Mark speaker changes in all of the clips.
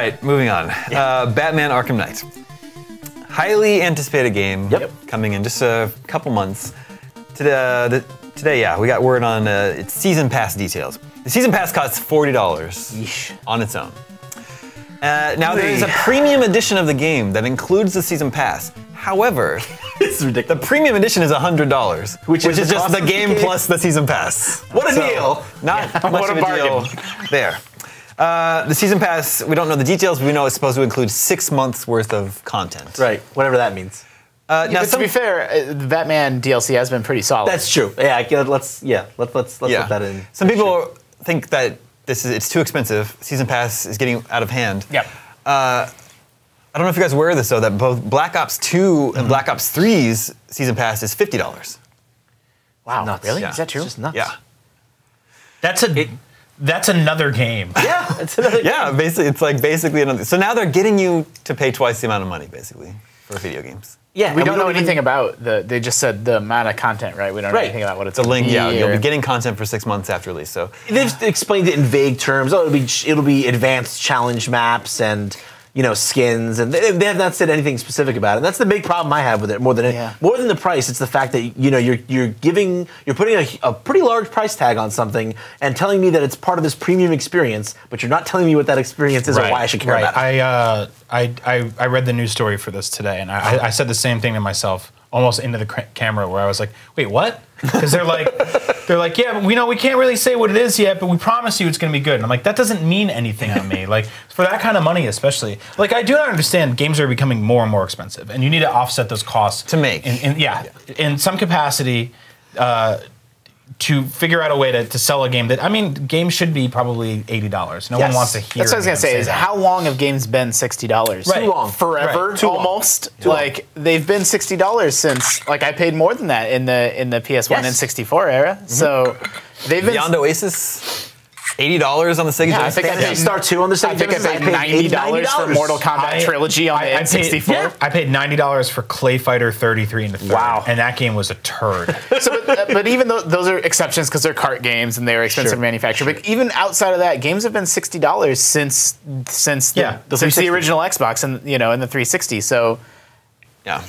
Speaker 1: right, moving on. Batman Arkham Knight. Highly anticipated game.
Speaker 2: Yep.
Speaker 1: Coming in just a couple months. Today, yeah, we got word on its season pass details. The season pass costs $40 on its own. Now there is a premium edition of the game that includes the season pass. However,
Speaker 2: It's ridiculous.
Speaker 1: the premium edition is $100, which is just the game plus the season pass.
Speaker 2: What a deal!
Speaker 1: Not much
Speaker 3: What
Speaker 1: of
Speaker 3: a
Speaker 1: a deal there. The season pass, we don't know the details, but we know it's supposed to include 6 months worth of content.
Speaker 2: Right, whatever that means.
Speaker 3: Now, to be fair, the Batman DLC has been pretty solid.
Speaker 2: That's true. Yeah, let's let that in.
Speaker 1: Some people think that it's too expensive. Season pass is getting out of hand.
Speaker 3: Yep.
Speaker 1: I don't know if you guys are aware of this though, that both Black Ops 2 and Black Ops 3's season pass is $50.
Speaker 3: Wow,
Speaker 2: Nuts.
Speaker 3: really?
Speaker 1: Yeah.
Speaker 3: Is that true?
Speaker 2: It's just nuts.
Speaker 1: Yeah.
Speaker 4: That's another game.
Speaker 2: Yeah, it's another.
Speaker 1: Yeah, basically, it's like basically another. So now they're getting you to pay twice the amount of money, basically, for video games.
Speaker 2: Yeah,
Speaker 3: We
Speaker 2: and
Speaker 3: don't know
Speaker 2: even-
Speaker 3: anything about they just said the amount of content, right? We don't know
Speaker 2: Right.
Speaker 3: anything about what it's
Speaker 1: The link, yeah, you'll
Speaker 3: or-
Speaker 1: be getting content for 6 months after release. So
Speaker 2: They've explained it in vague terms. Oh, it'll be advanced challenge maps and skins, and they have not said anything specific about it. And that's the big problem I have with it. More than the price, it's the fact that you're putting a pretty large price tag on something and telling me that it's part of this premium experience, but you're not telling me what that experience is or why I should care about it.
Speaker 4: I read the news story for this today, and I said the same thing to myself, almost into the camera, where I was like, "Wait, what?" Because they're like, "Yeah, but we can't really say what it is yet, but we promise you it's going to be good." And I'm like, that doesn't mean anything on me. Like for that kind of money, especially. Like I do not understand. Games are becoming more and more expensive, and you need to offset those costs
Speaker 1: to make.
Speaker 4: In some capacity. To figure out a way to sell a game games should be probably $80. No one wants to hear.
Speaker 3: That's what I was gonna say. Is how long have games been $60?
Speaker 4: Right.
Speaker 2: Too long.
Speaker 3: Forever,
Speaker 4: Right.
Speaker 3: almost. They've been $60 since. I paid more than that in the PS1 and 64 era. So they've been
Speaker 1: Beyond Oasis, $80 on the Sega
Speaker 3: I
Speaker 1: Genesis.
Speaker 3: think I
Speaker 2: Phantasy
Speaker 3: paid
Speaker 2: Star 2 on the Sega
Speaker 3: I think I
Speaker 2: Genesis.
Speaker 3: paid $90 for Mortal Kombat Trilogy on the N64.
Speaker 4: I paid $90 for Clay Fighter 33 in the third.
Speaker 3: Wow.
Speaker 4: And that game was a turd.
Speaker 3: but even though those are exceptions because they're cart games and they're expensive to manufacture. But even outside of that, games have been $60 since the original Xbox and in the 360. So
Speaker 1: Yeah.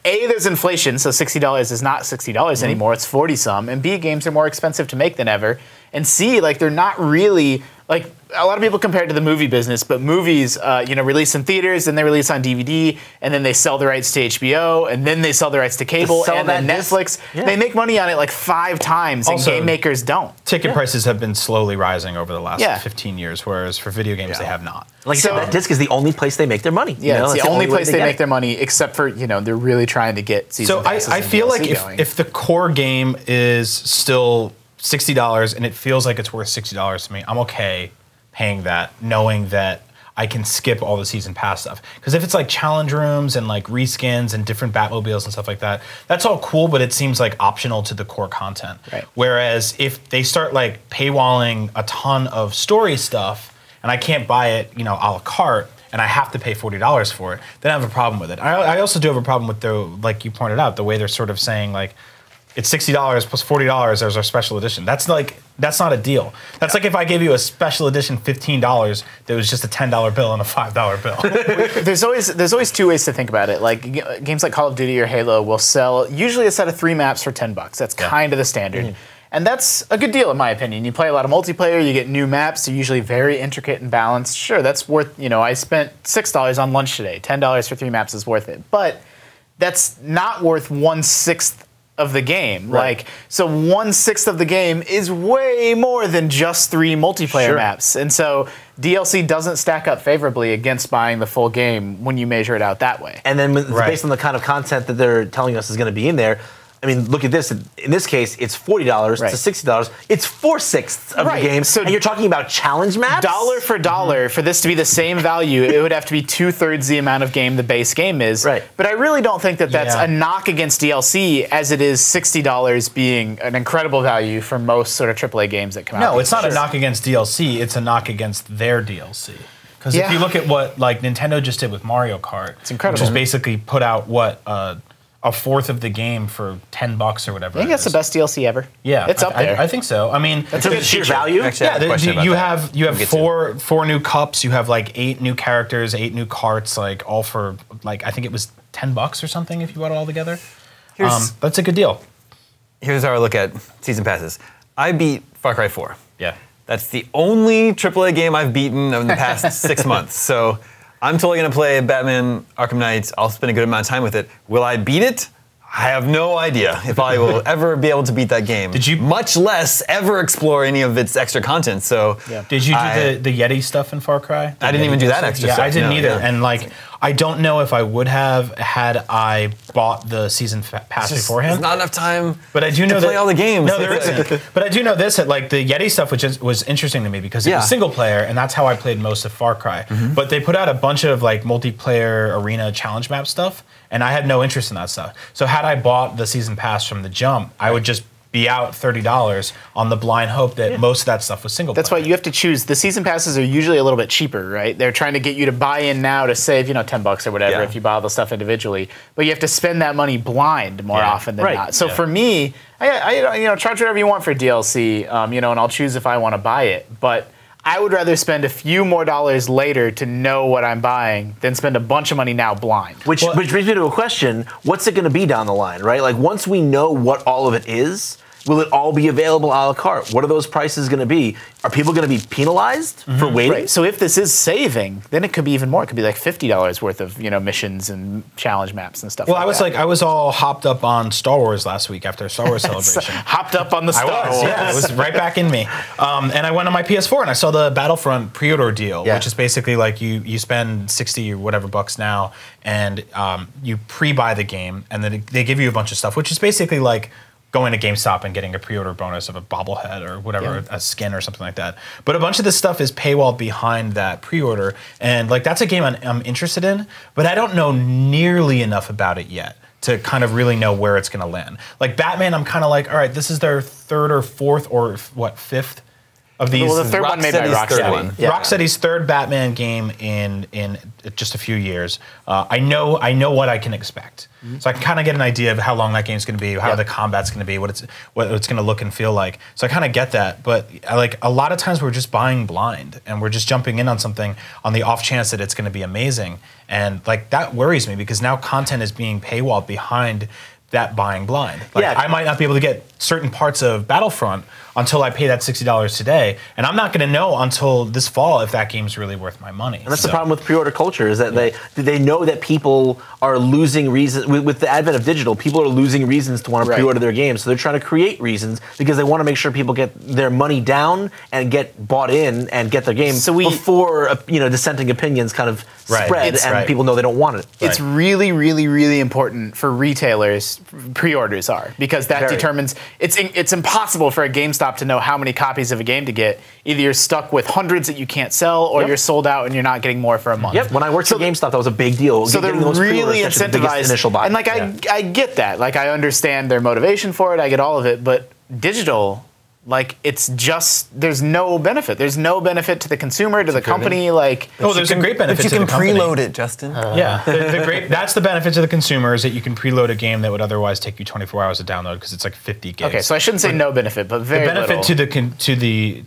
Speaker 3: there's inflation, so $60 is not $60 anymore. It's 40 some. And B, games are more expensive to make than ever. And C, they're not really a lot of people compare it to the movie business, but movies, release in theaters, then they release on DVD, and then they sell the rights to HBO, and then they sell the rights to cable, and then Netflix. They make money on it 5 times, and
Speaker 4: Also,
Speaker 3: game makers don't.
Speaker 4: Ticket prices have been slowly rising over the last 15 years, whereas for video games they have not.
Speaker 2: Like you said, that disc is the only place they make their money.
Speaker 3: Yeah, it's the only place they make their money, except for they're really trying to get season passes.
Speaker 4: So I feel like if the core game is still $60 and it feels like it's worth $60 to me, I'm okay paying that, knowing that I can skip all the season pass stuff. Because if it's challenge rooms and reskins and different Batmobiles and stuff like that, that's all cool, but it seems optional to the core content.
Speaker 3: Right.
Speaker 4: Whereas if they start paywalling a ton of story stuff and I can't buy it, a la carte, and I have to pay $40 for it, then I have a problem with it. I also do have a problem with like you pointed out, the way they're sort of saying it's $60 plus $40 as our special edition. That's not a deal. That's like if I gave you a special edition $15 that was just a $10 bill and a $5 bill.
Speaker 3: there's always 2 ways to think about it. Games like Call of Duty or Halo will sell usually a set of 3 maps for $10. That's kind of the standard. And that's a good deal in my opinion. You play a lot of multiplayer, you get new maps, they're usually very intricate and balanced. Sure, that's worth, I spent $6 on lunch today. $10 for 3 maps is worth it. But that's not worth 1/6 of the game.
Speaker 2: Right.
Speaker 3: So 1/6 of the game is way more than just 3 multiplayer maps. And so DLC doesn't stack up favorably against buying the full game when you measure it out that way.
Speaker 2: And then based on the kind of content that they're telling us is going to be in there, I mean, look at this. In this case, it's $40 to $60. It's 4/6 of the game. So, and you're talking about challenge maps?
Speaker 3: Dollar for dollar, for this to be the same value, it would have to be 2/3 the amount of game the base game is.
Speaker 2: Right.
Speaker 3: But I really don't think that that's a knock against DLC, as it is $60 being an incredible value for most sort of AAA games that come out.
Speaker 4: No, it's not a knock against DLC. It's a knock against their DLC. Because if you look at what Nintendo just did with Mario Kart,
Speaker 3: it's incredible.
Speaker 4: which is basically put out a fourth of the game for $10 or whatever.
Speaker 3: I think that's the best DLC ever.
Speaker 4: Yeah,
Speaker 3: it's up there.
Speaker 4: I think so. I mean,
Speaker 2: that's a sheer value.
Speaker 1: Actually, I have a question about
Speaker 4: you have four new cups. You have like 8 new characters, 8 new carts, like all for like I think it was $10 or something if you bought it all together. That's a good deal.
Speaker 1: Here's our look at season passes. I beat Far Cry 4.
Speaker 4: Yeah.
Speaker 1: That's the only AAA game I've beaten in the past 6 months. So I'm totally going to play Batman Arkham Knight. I'll spend a good amount of time with it. Will I beat it? I have no idea if I will ever be able to beat that game.
Speaker 4: Did you?
Speaker 1: Much less ever explore any of its extra content. So
Speaker 4: did you do the Yeti stuff in Far Cry?
Speaker 1: I didn't even do that extra stuff.
Speaker 4: I didn't either. And like, I don't know if I would have had I bought the season pass beforehand.
Speaker 1: There's not enough time.
Speaker 4: But I do know
Speaker 1: to play all the games.
Speaker 4: No, there isn't. But I do know this: that like the Yeti stuff, which was interesting to me because it was single player, and that's how I played most of Far Cry. But they put out a bunch of like multiplayer arena challenge map stuff, and I had no interest in that stuff. So had I bought the season pass from the jump, I would just be out $30 on the blind hope that most of that stuff was single player.
Speaker 3: That's why you have to choose. The season passes are usually a little bit cheaper, right? They're trying to get you to buy in now to save, $10 or whatever if you buy all the stuff individually. But you have to spend that money blind more often than not. So for me, I charge whatever you want for DLC, and I'll choose if I want to buy it. But I would rather spend a few more dollars later to know what I'm buying than spend a bunch of money now blind.
Speaker 2: Which brings me to a question, what's it going to be down the line, right? Like once we know what all of it is, will it all be available a la carte? What are those prices going to be? Are people going to be penalized for waiting?
Speaker 3: Right. So if this is saving, then it could be even more. It could be like $50 worth of missions and challenge maps and stuff.
Speaker 4: Well, I was all hopped up on Star Wars last week after Star Wars Celebration.
Speaker 3: Hopped up on the Star Wars.
Speaker 4: Yeah, it was right back in me. And I went on my PS4 and I saw the Battlefront pre-order deal, which is basically like you spend 60 or whatever bucks now, and you pre-buy the game, and then they give you a bunch of stuff, which is basically like going to GameStop and getting a pre-order bonus of a bobblehead or whatever, a skin or something like that. But a bunch of this stuff is paywall behind that pre-order, and like that's a game I'm interested in, but I don't know nearly enough about it yet to kind of really know where it's going to land. Like Batman, I'm kind of like, all right, this is their 3rd or 4th or fifth of these.
Speaker 3: Well, the third one made by Rocksteady.
Speaker 4: Rocksteady's 3rd Batman game in just a few years. I know what I can expect. So I can kind of get an idea of how long that game's going to be, how the combat's going to be, what it's going to look and feel like. So I kind of get that, but like a lot of times we're just buying blind and we're just jumping in on something on the off chance that it's going to be amazing, and like that worries me because now content is being paywalled behind that buying blind. Like, I might not be able to get certain parts of Battlefront until I pay that $60 today, and I'm not going to know until this fall if that game's really worth my money.
Speaker 2: And that's the problem with pre-order culture is that they know that people are losing reasons with the advent of digital. People are losing reasons to want to pre-order their games, so they're trying to create reasons because they want to make sure people get their money down and get bought in and get their game before dissenting opinions kind of spread and people know they don't want it.
Speaker 3: It's really, really, really important for retailers. Pre-orders are because that determines it's impossible for a GameStop to know how many copies of a game to get. Either you're stuck with hundreds that you can't sell, or you're sold out and you're not getting more for a month.
Speaker 2: When I worked at GameStop, that was a big deal.
Speaker 3: So they're really incentivized.
Speaker 2: Initial buy.
Speaker 3: And like I get that. Like I understand their motivation for it. I get all of it. But digital, like it's just there's no benefit. There's no benefit to the consumer, to the company. Like
Speaker 4: there's a great benefit.
Speaker 1: But you
Speaker 4: to
Speaker 1: can preload it, Justin.
Speaker 4: That's the benefit to the consumer is that you can preload a game that would otherwise take you 24 hours to download because it's like 50 gigs.
Speaker 3: Okay, so I shouldn't say no benefit, but very
Speaker 4: the benefit
Speaker 3: little.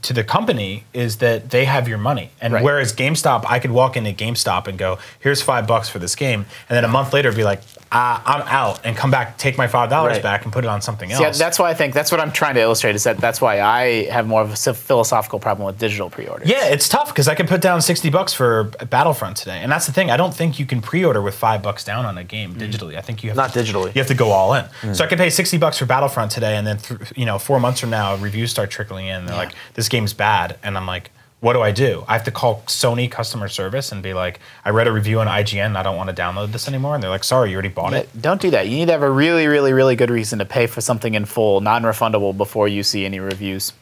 Speaker 4: to the company is that they have your money, and whereas GameStop, I could walk into GameStop and go, "Here's $5 for this game," and then a month later be like, "I'm out," and come back, take my $5 back, and put it on something else.
Speaker 3: Yeah, that's why I think that's what I'm trying to illustrate. Is that's why I have more of a philosophical problem with digital pre-orders.
Speaker 4: Yeah, it's tough because I could put down $60 for Battlefront today, and that's the thing. I don't think you can pre-order with $5 down on a game digitally. I think you have
Speaker 2: digitally.
Speaker 4: You have to go all in. So I could pay $60 for Battlefront today, and then 4 months from now, reviews start trickling in. They're like, "This game's bad," and I'm like, what do? I have to call Sony customer service and be like, I read a review on IGN and I don't want to download this anymore. And they're like, sorry, you already bought it.
Speaker 3: Don't do that. You need to have a really, really, really good reason to pay for something in full, non-refundable, before you see any reviews.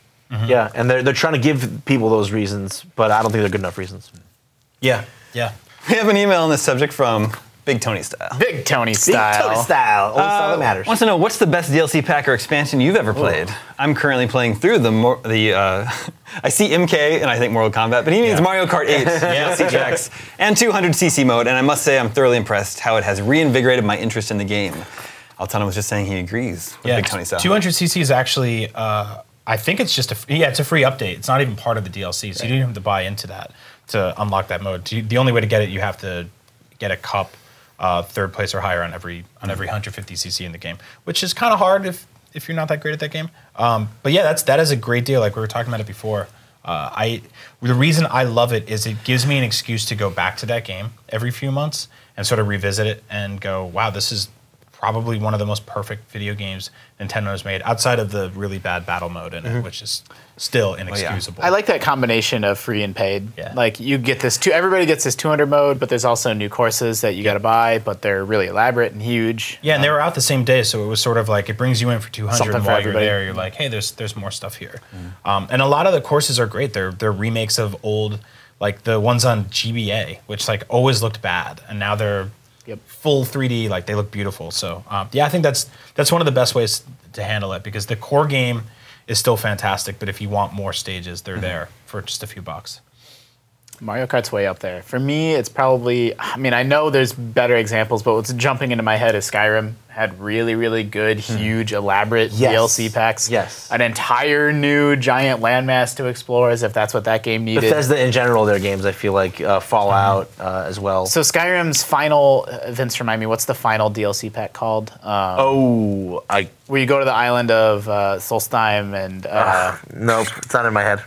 Speaker 2: Yeah, and they're trying to give people those reasons, but I don't think they're good enough reasons.
Speaker 4: Yeah.
Speaker 1: We have an email on this subject from Big Tony Style.
Speaker 3: Big Tony Style.
Speaker 2: Big Tony Style. Only style that matters.
Speaker 1: Wants to know what's the best DLC pack or expansion you've ever played. I'm currently playing through I see MK and I think Mortal Kombat, but he means Mario Kart 8 DLC tracks and 200cc mode, and I must say I'm thoroughly impressed how it has reinvigorated my interest in the game. Altano was just saying he agrees with Big Tony Style.
Speaker 4: 200cc is actually, I think it's just it's a free update. It's not even part of the DLC, so you don't have to buy into that to unlock that mode. The only way to get it, you have to get a cup, third place or higher on every 150cc in the game, which is kind of hard if you're not that great at that game. But yeah, that is a great deal. Like we were talking about it before. The reason I love it is it gives me an excuse to go back to that game every few months and sort of revisit it and go, wow, this is probably one of the most perfect video games Nintendo's made, outside of the really bad battle mode in it, which is still inexcusable.
Speaker 3: I like that combination of free and paid.
Speaker 4: Yeah.
Speaker 3: Like you get this, everybody gets this 200 mode, but there's also new courses that you got to buy, but they're really elaborate and huge.
Speaker 4: Yeah, and they were out the same day, so it was sort of like it brings you in for 200,
Speaker 3: Something
Speaker 4: and
Speaker 3: for
Speaker 4: while you're
Speaker 3: everybody.
Speaker 4: there, you're like, hey, there's more stuff here. And a lot of the courses are great. They're remakes of old, like the ones on GBA, which like always looked bad, and now they're full 3D, like they look beautiful. So yeah, I think that's one of the best ways to handle it, because the core game is still fantastic, but if you want more stages, they're there for just a few bucks.
Speaker 3: Mario Kart's way up there. For me, it's probably, I mean, I know there's better examples, but what's jumping into my head is Skyrim had really, really good, huge, elaborate DLC packs.
Speaker 2: Yes.
Speaker 3: An entire new giant landmass to explore, as if that's what that game needed.
Speaker 2: Bethesda in general, their games, I feel like Fallout as well.
Speaker 3: So Skyrim's final, Vince, remind me, what's the final DLC pack called? Where you go to the island of Solstheim and...
Speaker 2: nope, it's not in my head.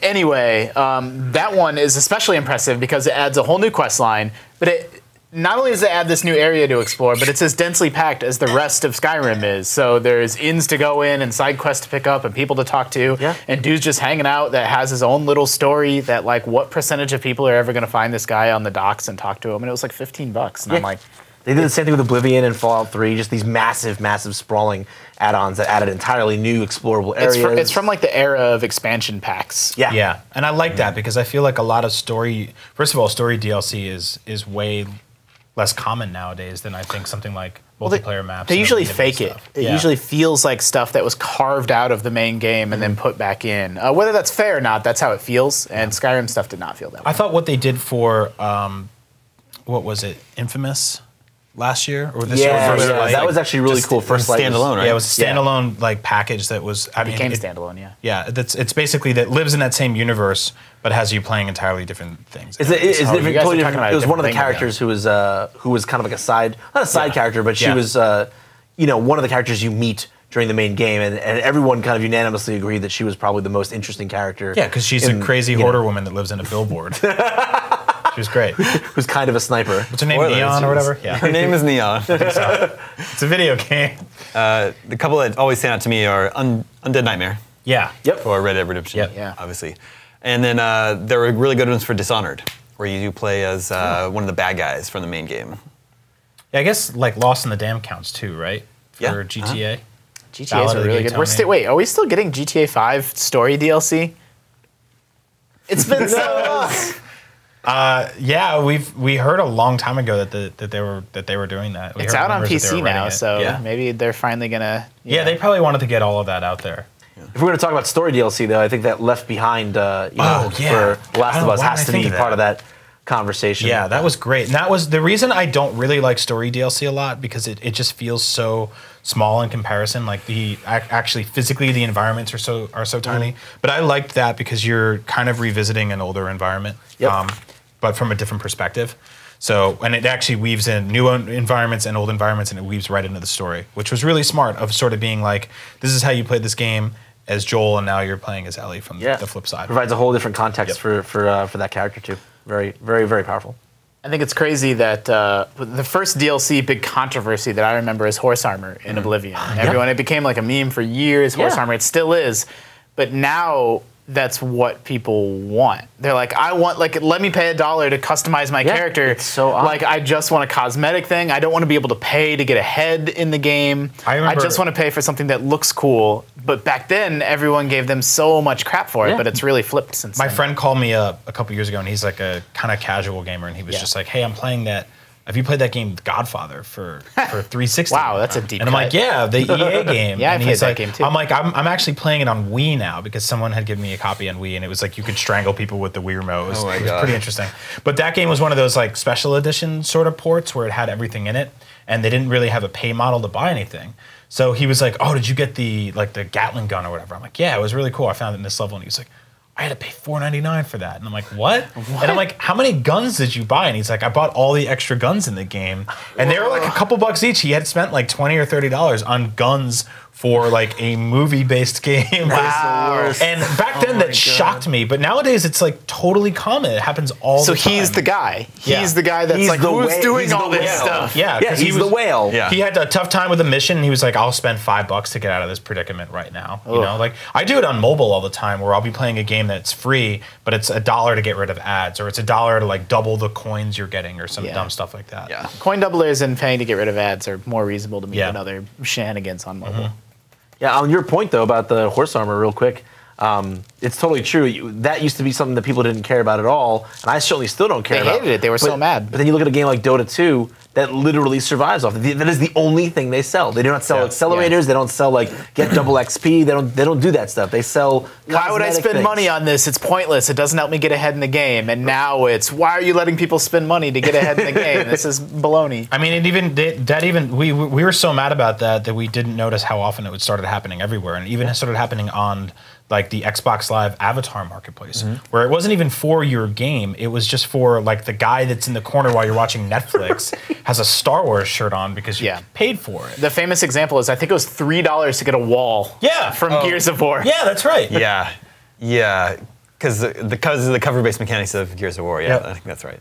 Speaker 3: Anyway, that one is especially impressive because it adds a whole new quest line, but it not only does it add this new area to explore, but it's as densely packed as the rest of Skyrim is. So there's inns to go in and side quests to pick up and people to talk to.
Speaker 2: Yeah.
Speaker 3: And dude's just hanging out that has his own little story that, like, what percentage of people are ever going to find this guy on the docks and talk to him? And it was like $15. And I'm like...
Speaker 2: They did the same thing with Oblivion and Fallout 3, just these massive, massive sprawling add-ons that added entirely new explorable areas.
Speaker 3: It's from like the era of expansion packs.
Speaker 2: Yeah.
Speaker 4: Yeah, and I like that because I feel like a lot of story, first of all, story DLC is way less common nowadays than I think something like multiplayer maps.
Speaker 3: They
Speaker 4: and
Speaker 3: usually
Speaker 4: stuff.
Speaker 3: fake it. It usually feels like stuff that was carved out of the main game and then put back in. Whether that's fair or not, that's how it feels, and Skyrim stuff did not feel that way.
Speaker 4: I thought what they did for, what was it, Infamous? Last year or this year?
Speaker 2: That was actually really cool. First Light
Speaker 1: standalone, right?
Speaker 4: Yeah, it was a standalone like package that was. I mean,
Speaker 3: Became standalone, yeah.
Speaker 4: Yeah, it's basically that lives in that same universe, but has you playing entirely different things.
Speaker 2: It's
Speaker 3: you
Speaker 2: different,
Speaker 3: guys
Speaker 2: totally
Speaker 3: are talking
Speaker 2: different.
Speaker 3: about
Speaker 2: It was
Speaker 3: a
Speaker 2: one of the
Speaker 3: different thing,
Speaker 2: characters who was kind of like a side, not a side character, but she was, one of the characters you meet during the main game, and everyone kind of unanimously agreed that she was probably the most interesting character.
Speaker 4: Yeah, because she's a crazy hoarder woman that lives in a billboard. She was great.
Speaker 2: Who's kind of a sniper.
Speaker 4: What's her name? Neon or whatever? Yeah.
Speaker 1: Her name is Neon.
Speaker 4: It's a video game.
Speaker 1: The couple that always stand out to me are Undead Nightmare.
Speaker 4: Yeah.
Speaker 2: Yep.
Speaker 1: For Red Dead Redemption.
Speaker 4: Yep.
Speaker 3: Yeah.
Speaker 1: Obviously. And then there were really good ones for Dishonored, where you do play as one of the bad guys from the main game.
Speaker 4: Yeah, I guess like Lost in the Dam counts too, right? For
Speaker 1: Yeah.
Speaker 4: GTA.
Speaker 3: GTA's
Speaker 4: Ballad
Speaker 3: are
Speaker 4: of the
Speaker 3: really
Speaker 4: Gay
Speaker 3: good. Wait, are we still getting GTA 5 story DLC? It's been so long.
Speaker 4: Yeah, we heard a long time ago that they were doing that.
Speaker 3: It's out on PC now, so
Speaker 1: Yeah.
Speaker 3: maybe they're finally gonna.
Speaker 4: Yeah, they probably wanted to get all of that out there.
Speaker 2: If we're going to talk about story DLC, though, I think that Left Behind, for Last of Us has to be part of that conversation.
Speaker 4: Yeah, that was great. And that was the reason I don't really like story DLC a lot, because it just feels so small in comparison. Like actually physically the environments are so tiny. But I liked that because you're kind of revisiting an older environment, but from a different perspective. So, and it actually weaves in new environments and old environments, and it weaves right into the story, which was really smart of sort of being like, this is how you played this game as Joel, and now you're playing as Ellie from the flip side.
Speaker 2: Provides a whole different context for that character too. Very, very, very powerful.
Speaker 3: I think it's crazy that the first DLC big controversy that I remember is horse armor in Oblivion. Everyone, it became like a meme for years. Horse armor, it still is, but now that's what people want. They're like, I want, like, let me pay $1 to customize my character.
Speaker 2: It's so odd.
Speaker 3: Like, I just want a cosmetic thing. I don't want to be able to pay to get ahead in the game. I just want to pay for something that looks cool. But back then, everyone gave them so much crap for it, but it's really flipped since then.
Speaker 4: My friend called me a couple years ago, and he's like a kind of casual gamer, and he was just like, hey, I'm playing that. Have you played that game Godfather for 360?
Speaker 3: Wow, that's a deep
Speaker 4: And I'm like, yeah, the EA game.
Speaker 3: Yeah, I
Speaker 4: and
Speaker 3: played
Speaker 4: he's
Speaker 3: that
Speaker 4: like,
Speaker 3: game too.
Speaker 4: I'm like, I'm actually playing it on Wii now because someone had given me a copy on Wii, and it was like you could strangle people with the Wii remote. It was pretty interesting. But that game was one of those like special edition sort of ports where it had everything in it. and they didn't really have a pay model to buy anything. So he was like, "Oh, did you get the Gatling gun or whatever?" I'm like, "Yeah, it was really cool. I found it in this level." And he was like, "I had to pay $4.99 for that." And I'm like, what? And I'm like, "How many guns did you buy?" And he's like, "I bought all the extra guns in the game." And they were like a couple bucks each. He had spent like $20 or $30 on guns for like a movie-based game.
Speaker 3: Wow.
Speaker 4: And back then that shocked me, but nowadays it's like totally common. It happens all the time.
Speaker 3: So he's the guy.
Speaker 4: Yeah.
Speaker 3: He's the guy that's
Speaker 2: He's
Speaker 3: like,
Speaker 2: the
Speaker 3: who's
Speaker 2: whale.
Speaker 3: doing
Speaker 2: He's
Speaker 3: all
Speaker 2: the
Speaker 3: this
Speaker 2: whale.
Speaker 3: stuff?
Speaker 4: Yeah,
Speaker 2: Yeah,
Speaker 4: 'cause
Speaker 2: he's the whale.
Speaker 1: Yeah.
Speaker 4: He had a tough time with the mission. And he was like, "I'll spend $5 to get out of this predicament right now." You know, like I do it on mobile all the time, where I'll be playing a game that's free, but it's $1 to get rid of ads, or it's $1 to like double the coins you're getting, or some dumb stuff like that.
Speaker 1: Yeah.
Speaker 3: Coin doublers and paying to get rid of ads are more reasonable to me
Speaker 4: Yeah.
Speaker 3: than other shenanigans on mobile.
Speaker 2: Yeah, on your point though about the horse armor, real quick, it's totally true. That used to be something that people didn't care about at all, and I certainly still don't care
Speaker 3: They
Speaker 2: about.
Speaker 3: hated it. They were so mad.
Speaker 2: But then you look at a game like Dota 2 that literally survives off. That is the only thing they sell. They do not sell accelerators. They don't sell like get double XP. They don't do that stuff. They sell.
Speaker 3: Why would I
Speaker 2: cosmetic
Speaker 3: spend
Speaker 2: things.
Speaker 3: money on this? It's pointless. It doesn't help me get ahead in the game. And now it's, why are you letting people spend money to get ahead in the game? This is baloney.
Speaker 4: I mean, we were so mad about that we didn't notice how often it started happening everywhere, and even started happening on like the Xbox Live Avatar Marketplace, where it wasn't even for your game. It was just for like the guy that's in the corner while you're watching Netflix has a Star Wars shirt on because you paid for it.
Speaker 3: The famous example is, I think it was $3 to get a wall from Gears of War.
Speaker 4: Yeah, that's right.
Speaker 1: Yeah, because of the cover-based mechanics of Gears of War. Yeah, I think that's right.